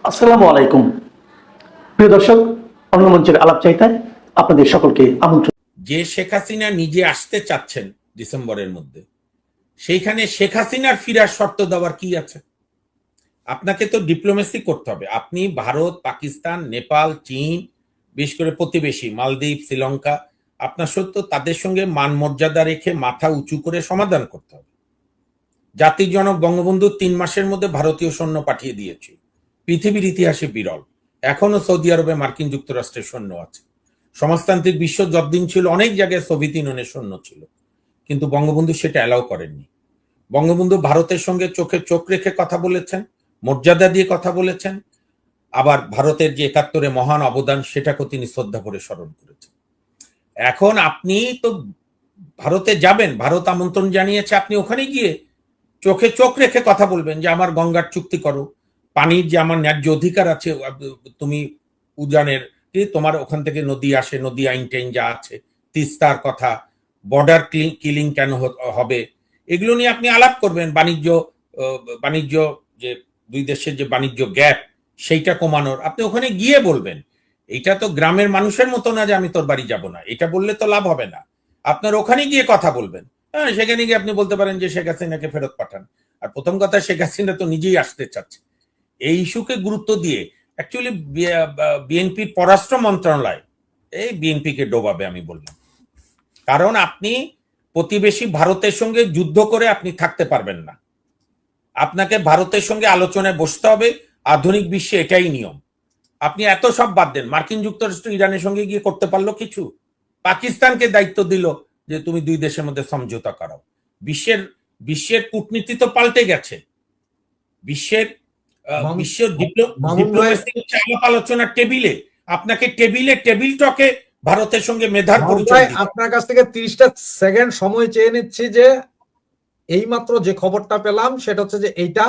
আসসালামু আলাইকুম প্রিয় দর্শক, অন্যমঞ্চের আলাপ চাইতায় আপনাদের সকলকে আমন্ত্রণ। যে শেখ হাসিনা নিজে আসতে চাচ্ছেন ডিসেম্বরের মধ্যে, সেইখানে শেখ হাসিনার ফিরার শর্ত দেওয়ার কি আছে? আপনাকে তো ডিপ্লোমেসি করতে হবে। আপনি ভারত, পাকিস্তান, নেপাল, চীন, বিশেষ করে প্রতিবেশী মালদ্বীপ, শ্রীলঙ্কা, আপনার সত্য তাদের সঙ্গে মান মর্যাদা রেখে মাথা উঁচু করে সমাধান করতে হবে। জাতির জনক বঙ্গবন্ধু 3 মাসের মধ্যে ভারতীয় সৈন্য পাঠিয়ে দিয়েছে, পৃথিবীর ইতিহাসে বিরল। এখনো সৌদি আরবে মার্কিন যুক্তরাষ্ট্রের সৈন্য আছে। সমাজতান্ত্রিক বিশ্ব যতদিন ছিল অনেক জায়গায় সোভিয়েত ইউনিয়নের সৈন্য ছিল, কিন্তু বঙ্গবন্ধু সেটা অ্যালাউ করেননি। বঙ্গবন্ধু ভারতের সঙ্গে চোখে চোখ রেখে কথা বলেছেন, মর্যাদা দিয়ে কথা বলেছেন, আবার ভারতের যে 71-এ মহান অবদান সেটাকেও তিনি শ্রদ্ধা করে স্মরণ করেছেন। এখন আপনি তো ভারতে যাবেন, ভারত আমন্ত্রণ জানিয়েছে, আপনি ওখানে গিয়ে চোখে চোখ রেখে কথা বলবেন যে আমার গঙ্গার চুক্তি করো, পানির যে আমার ন্যায্য অধিকার আছে, তুমি উজানের তোমার ওখান থেকে নদী আসে, নদী আইন টাইন যা আছে, তিস্তার কথা, বর্ডার কিলিং কেন হবে, এগুলো নিয়ে আপনি আলাপ করবেন। বাণিজ্য যে দুই দেশের যে বাণিজ্য গ্যাপ সেইটা কমানোর আপনি ওখানে গিয়ে বলবেন। এটা তো গ্রামের মানুষের মতো না যে আমি তোর বাড়ি যাব না, এটা বললে তো লাভ হবে না। আপনার ওখানে গিয়ে কথা বলবেন। হ্যাঁ, সেখানে গিয়ে আপনি বলতে পারেন যে শেখ হাসিনাকে ফেরত পাঠান। আর প্রথম কথা, শেখ হাসিনা তো নিজেই আসতে চাচ্ছে। এই ইস্যুকে গুরুত্ব দিয়ে অ্যাকচুয়ালি বিএনপির পররাষ্ট্র মন্ত্রণালয় এই বিএনপিকে ডোবাবে আমি বললাম। কারণ আপনি প্রতিবেশী ভারতের সঙ্গে যুদ্ধ করে আপনি থাকতে পারবেন না। আপনাকে ভারতের সঙ্গে আলোচনায় বসতে হবে। আধুনিক বিশ্বে এটাই নিয়ম। আপনি এত সব বাদ দেন, মার্কিন যুক্তরাষ্ট্র ইরানের সঙ্গে গিয়ে করতে পারলো কিছু? পাকিস্তানকে দায়িত্ব দিল যে তুমি দুই দেশের মধ্যে সমঝোতা করাও। বিশ্বের কূটনীতি তো পাল্টে গেছে। বিশ্বের ডিপ্লোমেসি হচ্ছে আলাপ আলোচনার টেবিলে। আপনাকে টেবিল টকে ভারতের সঙ্গে মেধার পরিচয় দিতে। আপনার কাছ থেকে 30টা সেকেন্ড সময় চেয়ে নিচ্ছি যে এইমাত্র যে খবরটা পেলাম সেটা হচ্ছে যে এইটা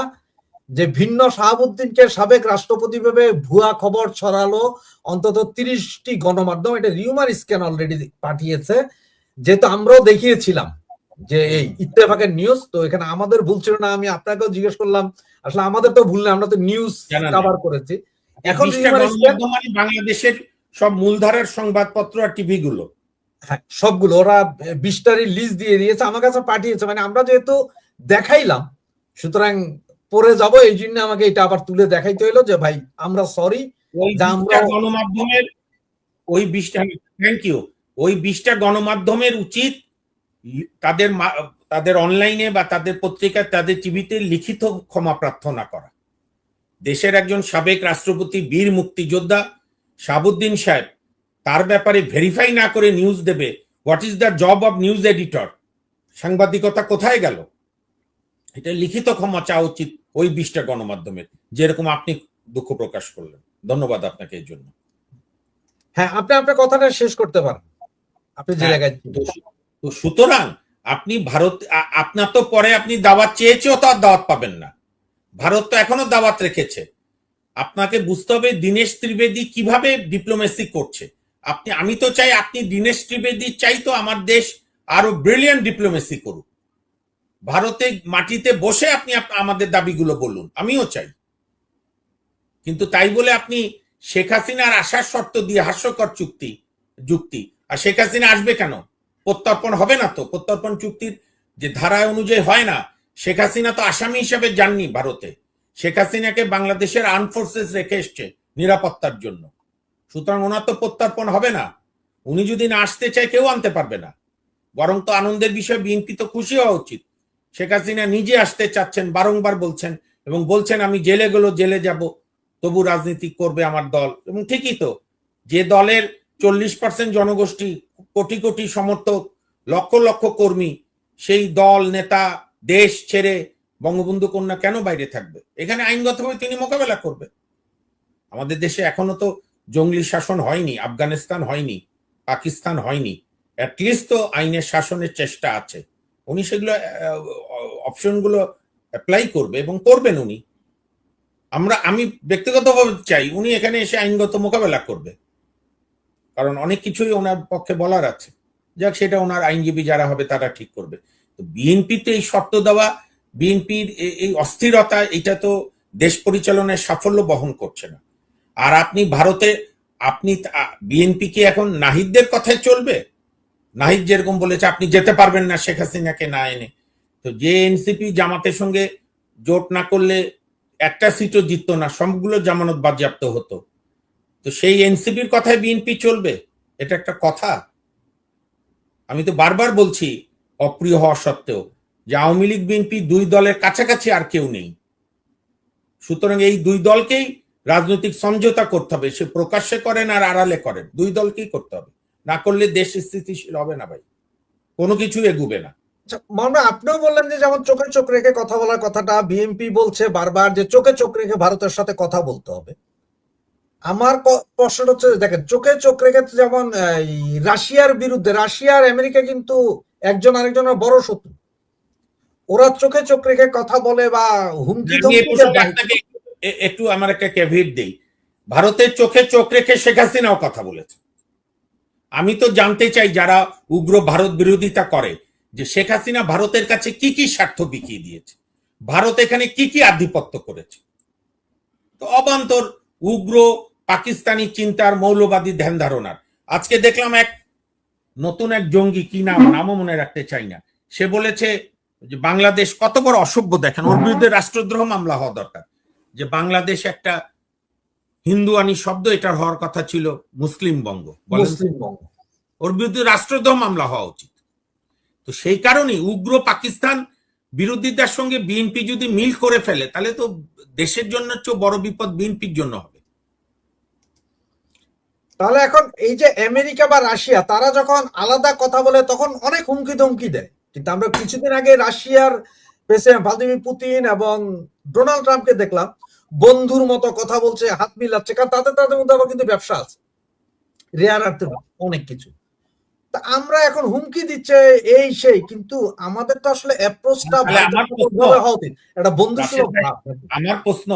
যে ভিন্ন শাহাবুদ্দিনকে সাবেক রাষ্ট্রপতি ভেবে ভুয়া খবর ছড়ালো অন্তত 30টি গণমাধ্যম, এটা রিউমার স্ক্যান অলরেডি পাঠিয়েছে। যেহেতু আমরাও দেখিয়েছিলাম যে এই ইত্তেফাকের নিউজ, তো এখানে আমাদের ভুল ছিল না। আমি আপনাকেও জিজ্ঞেস করলাম, আসলে আমাদের তো ভুল না, আমরা তো নিউজ কভার করেছি। এখন বাংলাদেশের সব মূলধারার সংবাদপত্র আর টিভি গুলো, হ্যাঁ সবগুলো ওরা 20টারই লিস্ট দিয়ে দিয়েছে, আমার কাছে পাঠিয়েছে। মানে আমরা যেহেতু দেখাইলাম, সুতরাং পরে যাব, এই জন্য আমাকে এটা আবার তুলে দেখাইতে হইলো যে ভাই আমরা সরি। গণমাধ্যমের ওই 20টা, থ্যাংক ইউ, ওই 20টা গণমাধ্যমের উচিত তাদের অনলাইনে বা তাদের পত্রিকায়, তাদের টিভিতে লিখিত ক্ষমা প্রার্থনা করা। দেশের একজন সাবেক রাষ্ট্রপতি, বীর মুক্তিযোদ্ধা শাহাবুদ্দিন সাহেব, তার ব্যাপারে ভেরিফাই না করে নিউজ দেবে। What is the job of news editor? সাংবাদিকতা কোথায় গেল? এটা লিখিত ক্ষমা চাওয়া উচিত ওই 20টা গণমাধ্যমের, যেরকম আপনি দুঃখ প্রকাশ করলেন। ধন্যবাদ আপনাকে এই জন্য। হ্যাঁ, আপনি আপনার কথাটা শেষ করতে পারেন, আপনি যে জায়গায়। তো সুতরাং আপনি ভারত, আপনার তো পরে আপনি দাওয়াত চেয়েছেও তো আর দাওয়াত পাবেন না। ভারত তো এখনো দাওয়াত রেখেছে। আপনাকে বুঝতে হবে দীনেশ ত্রিবেদী কিভাবে ডিপ্লোমেসি করছে। আমি তো চাই আপনি দীনেশ ত্রিবেদী চাই তো আমার দেশ আরো ব্রিলিয়ান্ট ডিপ্লোমেসি করুক। ভারতে মাটিতে বসে আপনি আমাদের দাবিগুলো বলুন, আমিও চাই। কিন্তু তাই বলে আপনি শেখ হাসিনার আসার শর্ত দিয়ে হাস্যকর যুক্তি। আর শেখ হাসিনা আসবে কেন? প্রত্যর্পণ হবে না তো? প্রত্যর্পণ চুক্তির যে ধারা অনুযায়ী হয় না। শেখ হাসিনা তো আসামি হিসেবে যাননি ভারতে। শেখ হাসিনাকে বাংলাদেশের আর্ম ফোর্সেস রেখে এসছে নিরাপত্তার জন্য। সুতরাং ওনার তো প্রত্যর্পণ হবে না। উনি যদি না আসতে চায় কেউ আনতে পারবে না। বরং তো আনন্দের বিষয়, বিএনপি তো খুশি হওয়া উচিত। শেখ হাসিনা নিজে আসতে চাচ্ছেন, বারংবার বলছেন, এবং বলছেন আমি জেলে যাব, তবু রাজনীতি করবে আমার দল। এবং ঠিকই তো, যে দলের 40% জনগোষ্ঠী, কোটি কোটি সমর্থক, লক্ষ লক্ষ কর্মী, সেই দল, নেতা, দেশ ছেড়ে বঙ্গবন্ধু কন্যা কেন বাইরে থাকবে? এখানে আইনগতভাবে তিনি মোকাবেলা করবে। আমাদের দেশে এখনো তো জঙ্গলি শাসন হয়নি, আফগানিস্তান হয়নি, পাকিস্তান হয়নি। অ্যাটলিস্ট তো আইনের শাসনের চেষ্টা আছে। উনি সেগুলো অপশনগুলো অ্যাপ্লাই করবে এবং করবেন উনি। আমি ব্যক্তিগতভাবে চাই উনি এখানে এসে আইনগত মোকাবেলা করবে, কারণ অনেক কিছুই ওনার পক্ষে বলার আছে। যাক, সেটা ওনার আইনজীবী যারা হবে তারা ঠিক করবে। তো বিএনপিতে এই শর্ত দেওয়া, বিএনপির এই অস্থিরতা, এটা তো দেশ পরিচালনায় সাফল্য বহন করছে না। আর আপনি ভারতে আপনি বিএনপি কি এখন নাহিদদের কথায় চলবে? নাহিদ যেরকম বলেছে আপনি যেতে পারবেন না শেখ হাসিনাকে না এনে, তো যে এনসিপি জামাতের সঙ্গে জোট না করলে একটা সিটও জিততো না, সবগুলো জামানত বাজেয়াপ্ত হতো, তো সেই এনসিপির কথায় বিএনপি চলবে? এটা একটা কথা? আমি তো বারবার বলছি অপ্রিয় হওয়া সত্ত্বেও যে আওয়ামী লীগ বিএনপি দুই দলের কাছাকাছি আর কেউ নেই। সুতরাং এই দুই দলকেই রাজনৈতিক সমঝোতা করতে হবে, সে প্রকাশ্যে করেন আর আড়ালে করেন, দুই দলকেই করতে হবে, না করলে দেশ স্থিতিশীল হবে না ভাই, কোনো কিছু এগুবে না। মামলা আপনিও বললেন যে যেমন চোখে চোখ রেখে কথা বলার কথাটা বিএনপি বলছে বারবার যে চোখে চোখ রেখে ভারতের সাথে কথা বলতে হবে। আমার প্রশ্নটা হচ্ছে দেখেন চোখে চোখ রেখে যেমন রাশিয়ার বিরুদ্ধে রাশিয়া আর আমেরিকা কিন্তু একজন আরেকজনের বড় শত্রু, ওরা চোখে চোখ রেখে কথা বলে বা হুমকি ধমকি একটু আমার একটা ক্যাভিট দেই, ভারতের চোখে চোখ রেখে শেখ হাসিনাও কথা বলেছে। আমি তো জানতে চাই যারা উগ্র ভারত বিরোধিতা করে যে শেখ হাসিনা ভারতের কাছে কি কি স্বার্থ বিকিয়ে দিয়েছে, ভারত এখানে কি কি আধিপত্য করেছে। তো অবান্তর উগ্র পাকিস্তানি চিন্তার মৌলবাদী ধ্যান ধারণার। আজকে দেখলাম এক নতুন এক জঙ্গি, কি নামও মনে রাখতে চাই না, সে বলেছে যে বাংলাদেশ কত বড় অসভ্য, দেখেন ওর বিরুদ্ধে রাষ্ট্রদ্রোহ মামলা হওয়া দরকার, যে বাংলাদেশ একটা হিন্দুয়ানি শব্দ, এটার হওয়ার কথা ছিল মুসলিম বঙ্গ, ওর বিরুদ্ধে রাষ্ট্রদ্রোহ মামলা হওয়া উচিত। তো সেই কারণেই উগ্র পাকিস্তান বিরোধীদের সঙ্গে বিএনপি যদি মিল করে ফেলে তাহলে তো দেশের জন্য চেয়ে বড় বিপদ বিএনপির জন্য হবে। তাহলে এখন এই যে আমেরিকা বা রাশিয়া তারা যখন আলাদা কথা বলে তখন অনেক হুমকি ধমকি দেয়, কিন্তু আমরা কিছুদিন আগে রাশিয়ার প্রেসিডেন্ট ভ্লাদিমির পুতিন এবং ডোনাল্ড ট্রাম্পকে দেখলাম বন্ধুর মতো কথা বলছে, হাত মিলাচ্ছে, কারণ তাদের মধ্যে আবার কিন্তু ব্যবসা আছে, রেয়ার আর্থের অনেক কিছু। তা আমরা এখন হুমকি দিচ্ছে এই সেই, কিন্তু আমাদের তো আসলে অ্যাপ্রোচটা একটা বন্ধুসুলভ ভাব। আমার প্রশ্ন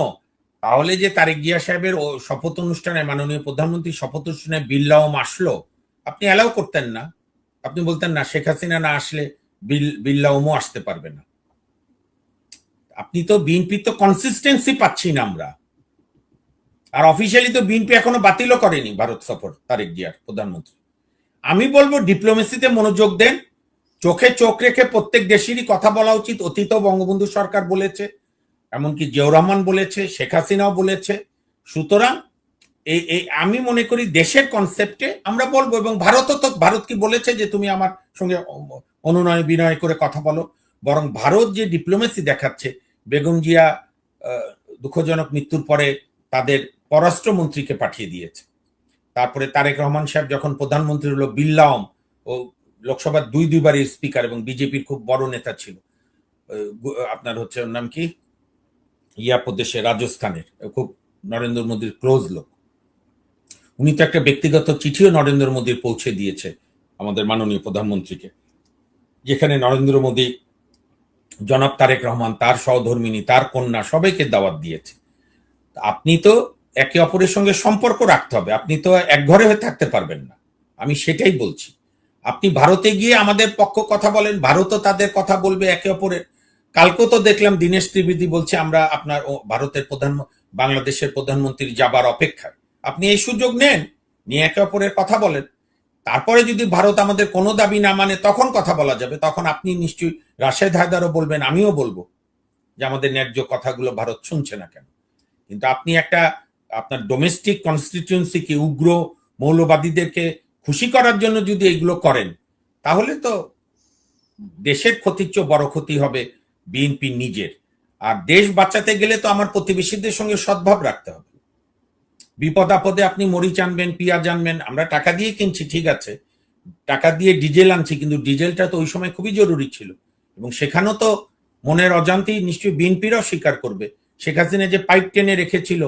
তাহলে যে তারেক জিয়া সাহেবের শপথ অনুষ্ঠানে, মাননীয় প্রধানমন্ত্রী শপথ অনুষ্ঠানে বিল্লাওম আসলো, আপনি অ্যালাউ করতেন না? আপনি বলতেন না শেখ হাসিনা না আসলে বিল্লাওমও আসতে পারবে না? আপনি তো বিএনপি তো কনসিস্টেন্সি পাচ্ছি না আমরা। আর অফিসিয়ালি তো বিএনপি এখনো বাতিলও করেনি ভারত সফর তারেক জিয়ার, প্রধানমন্ত্রী। আমি বলবো ডিপ্লোমেসিতে মনোযোগ দেন, চোখে চোখ রেখে প্রত্যেক দেশেরই কথা বলা উচিত। অতীত বঙ্গবন্ধু সরকার বলেছে, এমনকি জিয়াউর রহমান বলেছে, শেখ হাসিনাও বলেছে। সুতরাং এই আমি মনে করি দেশের কনসেপ্টে আমরা বলবো, এবং ভারত কি বলেছে যে তুমি আমার সঙ্গে অনুনয় বিনয় করে কথা বলো, বরং ভারত যে ডিপ্লোমেসি দেখাচ্ছে, বেগম জিয়া দুঃখজনক মৃত্যুর পরে তাদের পররাষ্ট্রমন্ত্রীকে পাঠিয়ে দিয়েছে, তারপরে তারেক রহমান সাহেব যখন প্রধানমন্ত্রী হলো বিল্লাওম ও লোকসভার দুইবারের স্পিকার এবং বিজেপির খুব বড় নেতা ছিল, আপনার হচ্ছে ওর নাম কি, প্রদেশে রাজস্থানের খুব নরেন্দ্র মোদীর ক্লোজ লোক, উনি তো একটা ব্যক্তিগত চিঠিও নরেন্দ্র মোদীর পৌঁছে দিয়েছে আমাদের মাননীয় প্রধানমন্ত্রীকে, যেখানে নরেন্দ্র মোদী জনাব তারেক রহমান, তার সহধর্মিনী, তার কন্যা সবাইকে দাওয়াত দিয়েছে। আপনি তো একে অপরের সঙ্গে সম্পর্ক রাখতে হবে, আপনি তো এক ঘরে হয়ে থাকতে পারবেন না। আমি সেটাই বলছি, আপনি ভারতে গিয়ে আমাদের পক্ষ কথা বলেন, ভারতও তাদের কথা বলবে একে অপরের। কালকে তো দেখলাম দীনেশ ত্রিবেদী বলছে আমরা আপনার ভারতের বাংলাদেশের প্রধানমন্ত্রী যাবার অপেক্ষায়। আপনি এই সুযোগ নেন, নিয়ে একে অপরের কথা বলেন। তারপরে যদি ভারত আমাদের কোনো দাবি না মানে তখন কথা বলা যাবে, তখন আপনি নিশ্চয়ই রাশেদ হায়দারও বলবেন, আমিও বলবো যে আমাদের ন্যায্য কথাগুলো ভারত শুনছে না কেন। কিন্তু আপনি আপনার ডোমেস্টিক কনস্টিটিউয়েন্সিকে, উগ্র মৌলবাদীদেরকে খুশি করার জন্য যদি এগুলো করেন, তাহলে তো দেশের ক্ষতির চেয়ে বড় ক্ষতি হবে বিএনপি নিজের। আর দেশ বাঁচাতে গেলে তো আমার প্রতিবেশীদের সঙ্গে সদ্ভাব রাখতে হবে। বিপদ আপদে আপনি মরিচ আনবেন, পেঁয়াজ আনবেন, আমরা টাকা দিয়ে কিনছি, ঠিক আছে, টাকা দিয়ে ডিজেল আনছি, কিন্তু ডিজেলটা তো ওই সময় খুবই জরুরি ছিল, এবং সেখানেও তো মনের অজান্তেই নিশ্চয়ই বিএনপিরাও স্বীকার করবে শেখ হাসিনা যে পাইপ টেনে রেখেছিল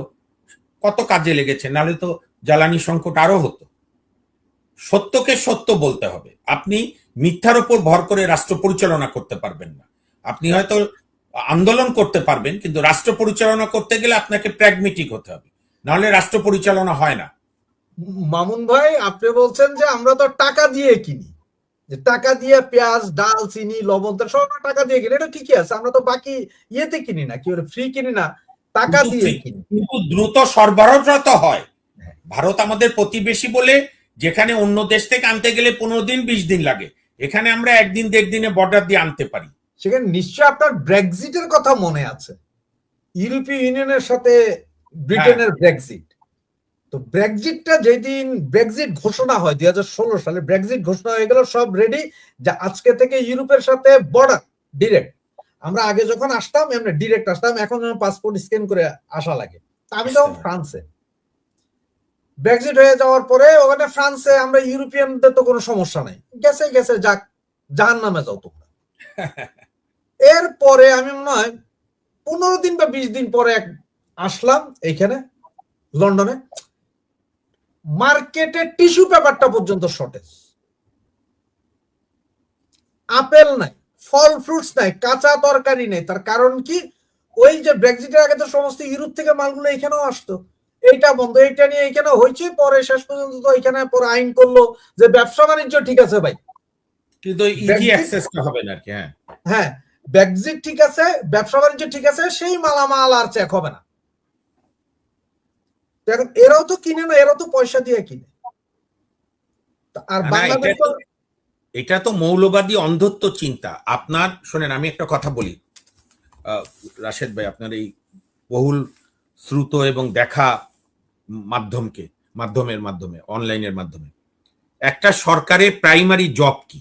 কত কাজে লেগেছে, নাহলে তো জ্বালানি সংকট আরো হতো। সত্যকে সত্য বলতে হবে। আপনি মিথ্যার উপর ভর করে রাষ্ট্র পরিচালনা করতে পারবেন না। আপনি হয়তো আন্দোলন করতে পারবেন, কিন্তু রাষ্ট্র পরিচালনা করতে গেলে আপনাকে প্র্যাগমেটিক হতে হবে, নাহলে রাষ্ট্র পরিচালনা হয় না। মামুন ভাই, আপনি বলছেন যে আমরা তো টাকা দিয়ে কিনি, যে টাকা দিয়ে পেঁয়াজ, ডাল, চিনি, লবণ সব টাকা দিয়ে কিনি, এটা ঠিকই আছে, আমরা তো বাকি ইয়েতে কিনি না, কি ফ্রি কিনি না, টাকা দিয়ে কিনে। কিন্তু দ্রুত সরবরাহটা তো হয়। ভারত আমাদের প্রতিবেশী বলে যেখানে অন্য দেশ থেকে আনতে গেলে 15 দিন 20 দিন লাগে, এখানে আমরা একদিন 1.5 দিনে বর্ডার দিয়ে আনতে পারি। সেখানে নিশ্চয় আপনার ব্রেক্সিটের কথা মনে আছে, ইউরোপীয় ইউনিয়নের সাথে ব্রিটেনের ব্রেক্সিট। তো ব্রেক্সিটটা যেদিন ব্রেক্সিট ঘোষণা হয় 2016 সালে ব্রেক্সিট ঘোষণা হয়ে গেল, সব রেডি, যে আজকে থেকে ইউরোপের সাথে বর্ডার ডিরেক্ট। আমরা আগে যখন আসতাম এমনি ডিরেক্ট আসতাম, এখন পাসপোর্ট স্ক্যান করে আসা লাগে। আমি তখন ফ্রান্সে, ব্রেক্সিট হয়ে যাওয়ার পরে ওখানে ফ্রান্সে আমরা ইউরোপিয়ানদের তো কোনো সমস্যা নাই, গেছে গেছে যাক, জাহান নামে যাও তোমরা। এরপরে আমি মনে হয় 15 দিন বা 20 দিন পরে আসলাম এইখানে লন্ডনে, মার্কেটে টিস্যু পেপারটা পর্যন্ত শর্টেজ, আপেল নাই, ফল ফ্রুটস নাই, কাঁচা তরকারি নেই। তার কারণ কি, ওই যে ব্রেক্সিটের আগে তো সমস্ত ইউরোপ থেকে মালগুলো এখানেও আসতো, এইটা বন্ধ, এইটা নিয়ে এখানে হয়েছে, পরে শেষ পর্যন্ত তো এখানে পরে আইন করলো যে ব্যবসা বাণিজ্য ঠিক আছে ভাই, কিন্তু ইজি অ্যাক্সেসটা হবে না কি। হ্যাঁ ব্রেক্সিট ঠিক আছে, ব্যবসা বাণিজ্য ঠিক আছে, সেই মালামাল আর চেক হবে না। এখন এরাও তো কিনে না, এরাও তো পয়সা দিয়ে কিনে। আর বাংলাদেশ, এটা তো মৌলবাদী অন্ধত্ব চিন্তা। আপনার শোনেন, আমি একটা কথা বলি রাশেদ ভাই, আপনার এই বহুল শ্রুত এবং দেখা মাধ্যমের মাধ্যমে, অনলাইনের মাধ্যমে, একটা সরকারের প্রাইমারি জব কি?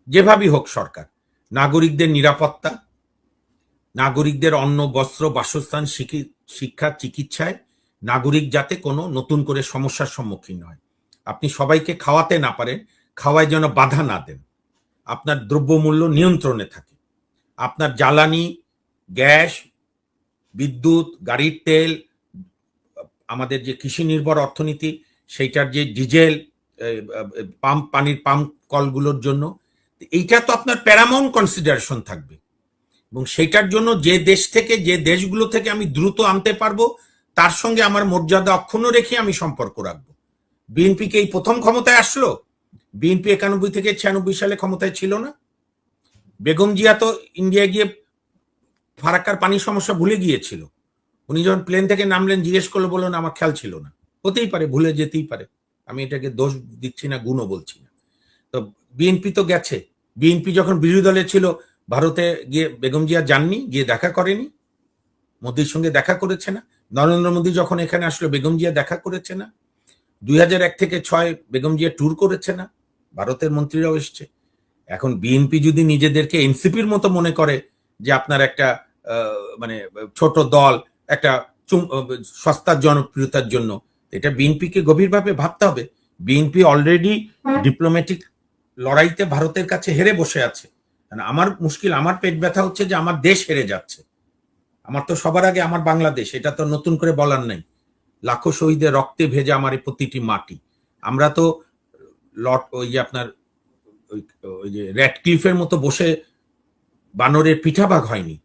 যেভাবেই হোক সরকার, নাগরিকদের নিরাপত্তা, নাগরিকদের অন্ন বস্ত্র বাসস্থান শিক্ষা চিকিৎসায় নাগরিক যাতে কোনো নতুন করে সমস্যার সম্মুখীন হয়, আপনি সবাইকে খাওয়াতে না পারেন, খাওয়ায় যেন বাধা না দেন, আপনার দ্রব্যমূল্য নিয়ন্ত্রণে থাকে, আপনার জ্বালানি, গ্যাস, বিদ্যুৎ, গাড়ির তেল, আমাদের যে কৃষি নির্ভর অর্থনীতি সেইটার যে ডিজেল পাম্প, পানির পাম্প কলগুলোর জন্য, এইটা তো আপনার প্যারামাউন্ট কনসিডারেশন থাকবে। এবং সেইটার জন্য যে দেশ থেকে, যে দেশগুলো থেকে আমি দ্রুত আনতে পারবো তার সঙ্গে আমার মর্যাদা অক্ষুণ্ণ রেখে আমি সম্পর্ক রাখবো। বিএনপিকে এই প্রথম ক্ষমতায় আসলো, বিএনপি 91 থেকে 96 সালে ক্ষমতায় ছিল না। বেগম জিয়া তো ইন্ডিয়া গিয়ে ফারাক্কার পানির সমস্যা ভুলে গিয়েছিল, উনি যখন প্লেন থেকে নামলেন জিজ্ঞেস করলো, বললেন আমার খেয়াল ছিল না। হতেই পারে, ভুলে যেতেই পারে, আমি এটাকে দোষ দিচ্ছি না, গুণও বলছি না। তো বিএনপি তো গেছে, বিএনপি যখন বিরোধী দলে ছিল ভারতে গিয়ে বেগম জিয়া যাননি, গিয়ে দেখা করেনি, মোদির সঙ্গে দেখা করেছে না। নরেন্দ্র মোদী যখন এখানে আসলো বেগম জিয়া দেখা করেছে না। 2001 থেকে 6 বেগম জিয়া ট্যুর করেছে না, ভারতের মন্ত্রীরাও এসছে। এখন বিএনপি যদি নিজেদেরকে এনসিপির মতো মনে করে যে আপনার একটা মানে ছোট দল, একটা সস্তার জনপ্রিয়তার জন্য, এটা বিএনপিকে গভীরভাবে ভাবতে হবে। বিএনপি অলরেডি ডিপ্লোম্যাটিক লড়াইতে ভারতের কাছে হেরে বসে আছে। আমার মুশকিল, আমার পেট ব্যথা হচ্ছে যে আমার দেশ হেরে যাচ্ছে। আমার তো সবার আগে আমার বাংলাদেশ, এটা তো নতুন করে বলার নাই। লাখো শহীদের রক্তে ভেজা আমার এই প্রতিটি মাটি। আমরা তো ওই যে আপনার ওই যে র্যাডক্লিফের মতো বসে বানরের পিঠাভাগ হয়নি।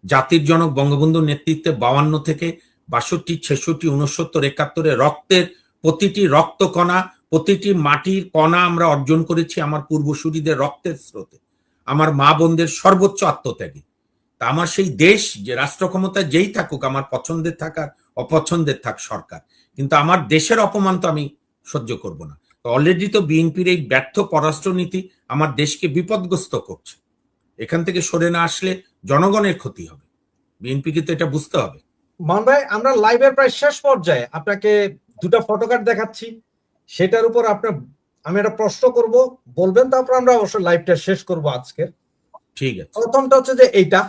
জাতির জনক বঙ্গবন্ধুর নেতৃত্বে 52 থেকে 62, 66, 69, 71 রক্তের প্রতিটি রক্ত কণা, প্রতিটি মাটির কণা আমরা অর্জন করেছি আমার পূর্বসূরীদের রক্তের স্রোতে, আমার মা বোনদের সর্বোচ্চ আত্মত্যাগী। তা আমার সেই দেশ, যে রাষ্ট্র ক্ষমতায় যেই থাকুক, আমার পছন্দের থাক আর অপছন্দের থাক সরকার, কিন্তু আমার দেশের অপমান তো আমি সহ্য করব না। অলরেডি তো বিএনপির এই ব্যর্থ পররাষ্ট্রনীতি আমার দেশকে বিপদগ্রস্ত করছে। এখান থেকে সরে না আসলে জনগণের ক্ষতি হবে, বিএনপিকে তো এটা বুঝতে হবে। মান ভাই, আমরা লাইভের প্রায় শেষ পর্যায়ে, আপনাকে দুটা ফটোকার্ড দেখাচ্ছি, সেটার উপর আমি একটা প্রশ্ন করব, বলবেন, তারপর আমরা অবশ্যই লাইভটা শেষ করব আজকের। ঠিক আছে। প্রথমটা হচ্ছে যে এইটা,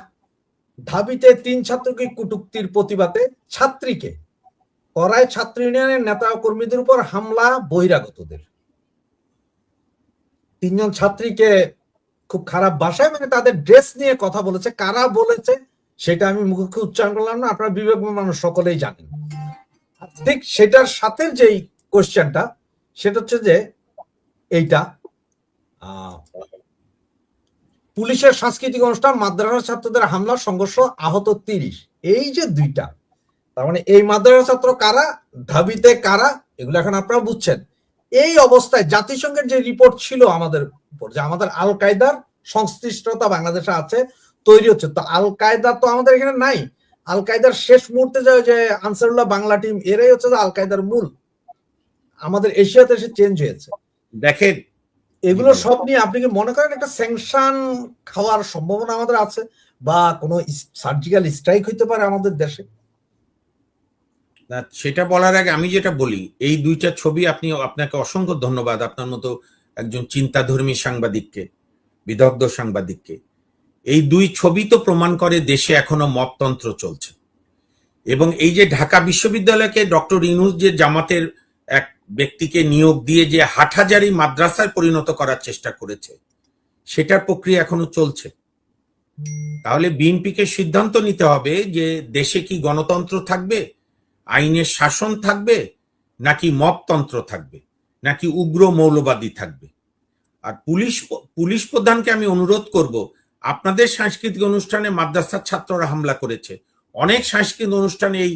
ঢাবিতে 3 ছাত্রকে কটূক্তির প্রতিবাদে ছাত্রীকে করায় ছাত্র ইউনিয়নের নেতা ও কর্মীদের উপর হামলা বহিরাগতদের। 3 জন ছাত্রীকে খুব খারাপ ভাষায়, মানে তাদের ড্রেস নিয়ে কথা বলেছে। কারা বলেছে সেটা আমি মুখে উচ্চারণ করলাম না, আপনারা বিবেকবান মানুষ সকলেই জানেন। ঠিক সেটার সাথে যেই কোশ্চেনটা, সেটা হচ্ছে যে এইটা, পুলিশের সাংস্কৃতিক অনুষ্ঠান, মাদ্রাসা ছাত্রদের হামলা, সংঘর্ষ, আহত 30। এই যে দুইটা, তার মানে এই মাদ্রাসা ছাত্র কারা, ঢাবিতে কারা, এগুলো এখন আপনারা বুঝছেন। এই অবস্থায় জাতিসংঘের যে রিপোর্ট ছিল আমাদের উপর, যে আমাদের আল কায়দার সংশ্লিষ্টতা বাংলাদেশে আছে, তৈরি হচ্ছে, তো আল কায়দা তো আমাদের এখানে নাই। আল কায়দার শেষ মুহূর্তে যায় যে আনসারুল্লাহ বাংলা টিম, এরাই হচ্ছে যে আল কায়দার মূল। আমাদের এশিয়াতে এসে চেঞ্জ হয়েছে। দেখেন এগুলো সব নিয়ে আপনি কি মনে করেন একটা স্যাংশন খাওয়ার সম্ভাবনা আমাদের আছে, বা কোনো সার্জিক্যাল স্ট্রাইক হইতে পারে আমাদের দেশে? না, সেটা বলার আগে আমি যেটা বলি, এই দুইটা ছবি আপনাকে অসংখ্য ধন্যবাদ, আপনার মতো একজন চিন্তাধর্মী সাংবাদিককে, বিদগ্ধ সাংবাদিককে। এই দুই ছবি তো প্রমাণ করে দেশে এখনো মপতন্ত্র চলছে। এবং এই যে ঢাকা বিশ্ববিদ্যালয়কে ডক্টর ইউনূস যে জামাতের এক ব্যক্তিকে নিয়োগ দিয়ে যে হাটহাজারি মাদ্রাসায় পরিণত করার চেষ্টা করেছে, সেটার প্রক্রিয়া এখনো চলছে। তাহলে বিএনপিকে সিদ্ধান্ত নিতে হবে যে দেশে কি গণতন্ত্র থাকবে, আইনের শাসন থাকবে, নাকি মপতন্ত্র থাকবে, নাকি উগ্র মৌলবাদী থাকবে। আর পুলিশ প্রধানকে আমি অনুরোধ করব, আপনাদের সাংস্কৃতিক অনুষ্ঠানে মাদ্রাসার ছাত্ররা হামলা করেছে, অনেক সাংস্কৃতিক অনুষ্ঠানে এই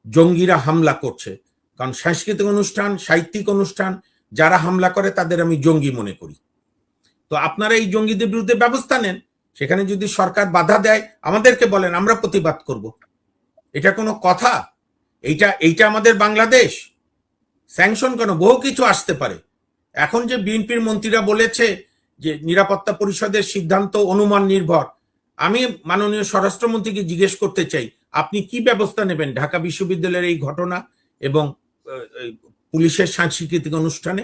জঙ্গিরা হামলা করছে। কারণ সাংস্কৃতিক অনুষ্ঠান, সাহিত্যিক অনুষ্ঠান যারা হামলা করে তাদের আমি জঙ্গি মনে করি। তো আপনারা এই জঙ্গিদের বিরুদ্ধে ব্যবস্থা নেন। সেখানে যদি সরকার বাধা দেয় আমাদেরকে বলেন, আমরা প্রতিবাদ করব। এটা কোনো কথা? এইটা আমাদের বাংলাদেশ? স্যাংশন কেন? বহু কিছু আসতে পারে। এখন যে বিএনপির মন্ত্রীরা বলেছে যে নিরাপত্তা পরিষদের সিদ্ধান্ত অনুমান নির্ভর, আমি মাননীয় স্বরাষ্ট্রমন্ত্রীকে জিজ্ঞেস করতে চাই, আপনি কি ব্যবস্থা নেবেন ঢাকা বিশ্ববিদ্যালয়ের এই ঘটনা এবং পুলিশের সাংস্কৃতিক অনুষ্ঠানে?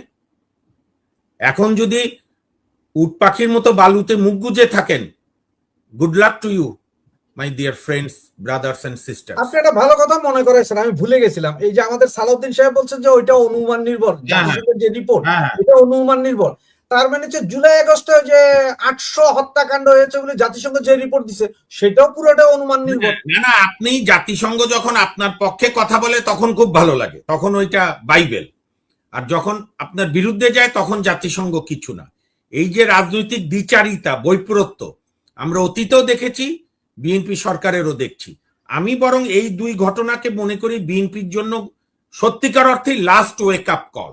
এখন যদি উট পাখির মতো বালুতে মুখ গুজে থাকেন, good luck to you my dear friends, brothers and sisters. আপনি একটা ভালো কথা মনে করেছেন, আমি ভুলে গেছিলাম। এই যে আমাদের সালাউদ্দিন সাহেব বলছেন যে ওইটা অনুমান নির্ভর, জাতিসংঘের যে রিপোর্ট এটা অনুমান নির্ভর। তার মানে হচ্ছে জুলাই আগস্টে যে 800 হত্যাকাণ্ড হয়েছে বলে জাতিসংঘ যে রিপোর্ট দিছে সেটাও পুরোটা অনুমান নির্ভর। না, আপনি জাতিসংঘ যখন আপনার পক্ষে কথা বলে তখন খুব ভালো লাগে, তখন ওইটা বাইবেল। আর যখন আপনার বিরুদ্ধে যায় তখন জাতিসংঘ কিছু না। এই যে রাজনৈতিক দ্বিচারিতা, বৈপরত্য আমরা অতীতেও দেখেছি, বিএনপি সরকারেরও দেখছি। আমি বরং এই দুই ঘটনাকে মনে করি বিএনপির জন্য সত্যিকার অর্থে লাস্ট ওয়েক আপ কল।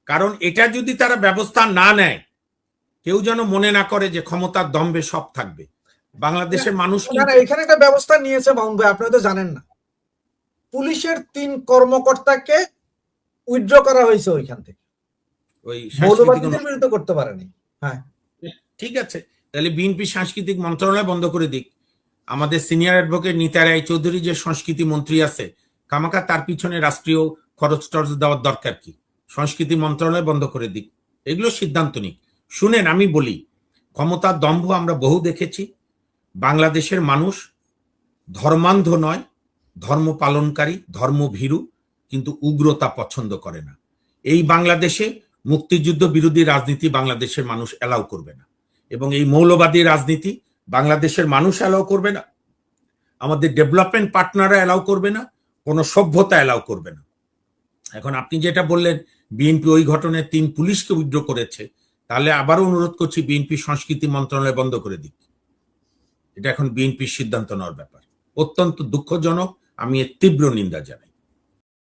কারণ এটা যদি তারা ব্যবস্থা না নেয়, কেউ যেন মনে না করে যে ক্ষমতার দম্ভে সব থাকবে। বাংলাদেশের মানুষ এখানে একটা ব্যবস্থা নিয়েছে মামুন ভাই, আপনি হয়তো জানেন না। পুলিশের 3 কর্মকর্তাকে উইথড্র করা হয়েছে ওইখান থেকে, ওই মৌলবাদীদের বিরুদ্ধে করতে পারেনি। হ্যাঁ ঠিক আছে, তাহলে বিএনপি সাংস্কৃতিক মন্ত্রণালয় বন্ধ করে দিক। আমাদের সিনিয়র অ্যাডভোকেট নিতা রায় চৌধুরী যে সংস্কৃতি মন্ত্রী আছে, কামাকা তার পিছনে রাষ্ট্রীয় খরচ টরচ দেওয়ার দরকার কি? সংস্কৃতি মন্ত্রণালয় বন্ধ করে দিক, এগুলো সিদ্ধান্ত নিক। শুনেন, আমি বলি, ক্ষমতার দম্ভ আমরা বহু দেখেছি। বাংলাদেশের মানুষ ধর্মান্ধ নয়, ধর্ম পালনকারী, ধর্মভীরু, কিন্তু উগ্রতা পছন্দ করে না। এই বাংলাদেশে মুক্তিযুদ্ধ বিরোধী রাজনীতি বাংলাদেশের মানুষ এলাও করবে না, এবং এই মৌলবাদী রাজনীতি বাংলাদেশের মানুষ এলাও করবে না, আমাদের ডেভেলপমেন্ট পার্টনাররা এলাও করবে না, কোনো সভ্যতা এলাও করবে না। এখন আপনি যেটা বললেন বিএনপি ওই ঘটনায় 3 পুলিশকে উইথড্র করেছে, তাহলে আবারও অনুরোধ করছি বিএনপি সংস্কৃতি মন্ত্রণালয় বন্ধ করে দিক। এটা এখন বিএনপির সিদ্ধান্ত নেওয়ার ব্যাপার। অত্যন্ত দুঃখজনক, আমি এর তীব্র নিন্দা জানাই।